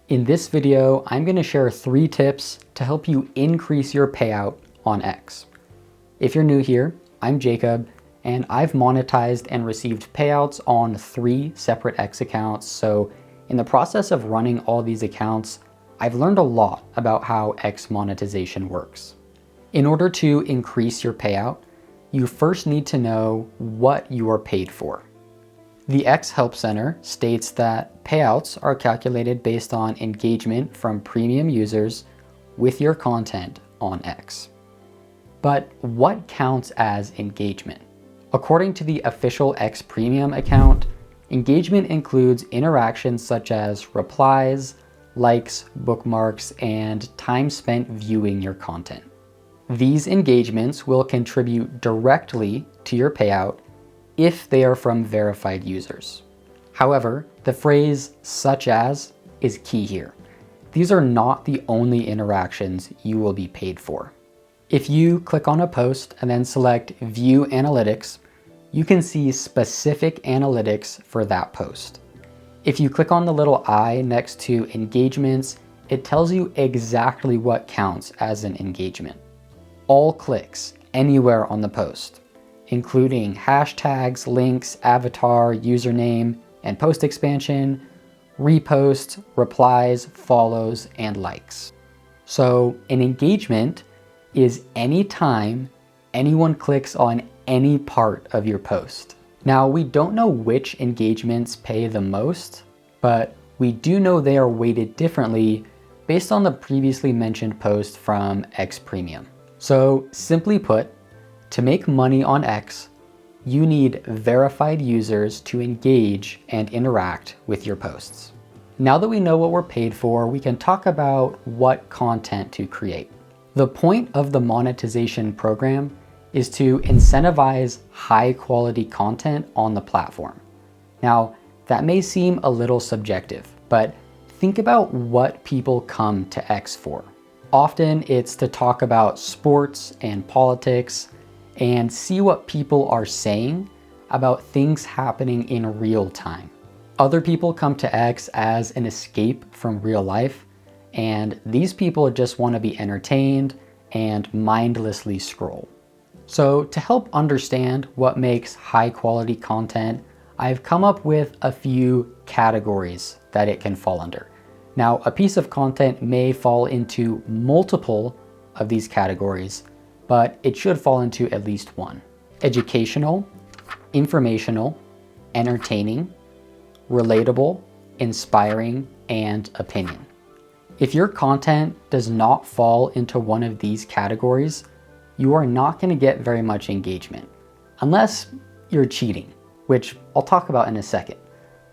In this video, I'm going to share 3 tips to help you increase your payout on X. If you're new here, I'm Jacob, and I've monetized and received payouts on 3 separate X accounts. So in the process of running all these accounts, I've learned a lot about how X monetization works. In order to increase your payout, you first need to know what you are paid for. The X Help Center states that payouts are calculated based on engagement from premium users with your content on X. But what counts as engagement? According to the official X Premium account, engagement includes interactions such as replies, likes, bookmarks, and time spent viewing your content. These engagements will contribute directly to your payout if they are from verified users. However, the phrase "such as" is key here. These are not the only interactions you will be paid for. If you click on a post and then select View Analytics, you can see specific analytics for that post. If you click on the little eye next to engagements, it tells you exactly what counts as an engagement. All clicks anywhere on the post, including hashtags, links, avatar, username, and post expansion, reposts, replies, follows, and likes. So an engagement is any time anyone clicks on any part of your post. Now, we don't know which engagements pay the most, but we do know they are weighted differently based on the previously mentioned post from X Premium. So simply put, to make money on X, you need verified users to engage and interact with your posts. Now that we know what we're paid for, we can talk about what content to create. The point of the monetization program is to incentivize high quality content on the platform. Now, that may seem a little subjective, but think about what people come to X for. Often it's to talk about sports and politics and see what people are saying about things happening in real time. Other people come to X as an escape from real life, and these people just want to be entertained and mindlessly scroll. So to help understand what makes high quality content, I've come up with a few categories that it can fall under. Now, a piece of content may fall into multiple of these categories, but it should fall into at least one: educational, informational, entertaining, relatable, inspiring, and opinion. If your content does not fall into one of these categories, you are not going to get very much engagement, unless you're cheating, which I'll talk about in a second.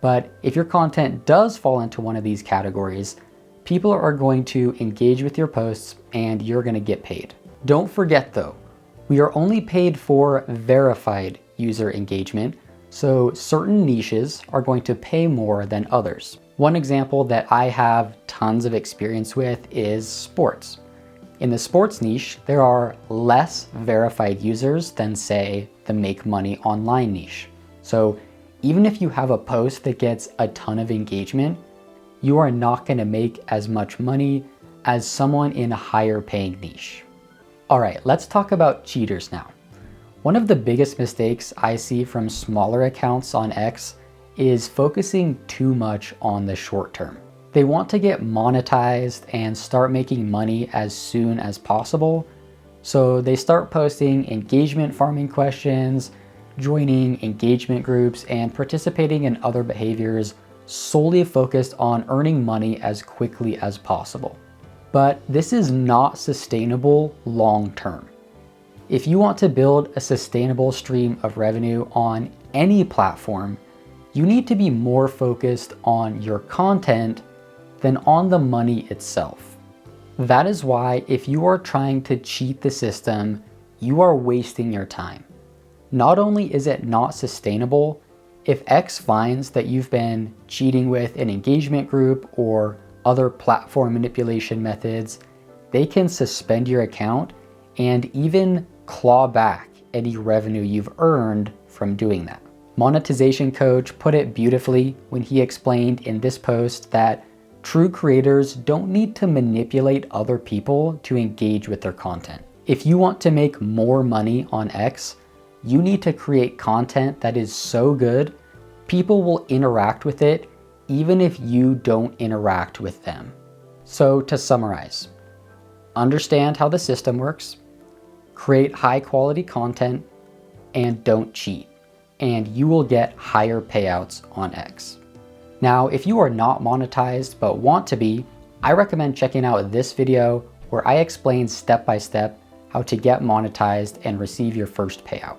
But if your content does fall into one of these categories, people are going to engage with your posts and you're going to get paid. Don't forget though, we are only paid for verified user engagement, so certain niches are going to pay more than others. One example that I have tons of experience with is sports. In the sports niche, there are less verified users than, say, the make money online niche. So even if you have a post that gets a ton of engagement, you are not going to make as much money as someone in a higher paying niche. All right, let's talk about cheaters now. One of the biggest mistakes I see from smaller accounts on X is focusing too much on the short term. They want to get monetized and start making money as soon as possible, so they start posting engagement farming questions, joining engagement groups, and participating in other behaviors solely focused on earning money as quickly as possible. But this is not sustainable long term. If you want to build a sustainable stream of revenue on any platform, you need to be more focused on your content than on the money itself. That is why if you are trying to cheat the system, you are wasting your time. Not only is it not sustainable, if X finds that you've been cheating with an engagement group or other platform manipulation methods, they can suspend your account and even claw back any revenue you've earned from doing that. Monetization Coach put it beautifully when he explained in this post that True creators don't need to manipulate other people to engage with their content. If you want to make more money on X, you need to create content that is so good, people will interact with it even if you don't interact with them. So to summarize, understand how the system works, create high quality content, and don't cheat, and you will get higher payouts on X. Now, if you are not monetized but want to be, I recommend checking out this video where I explain step by step how to get monetized and receive your first payout.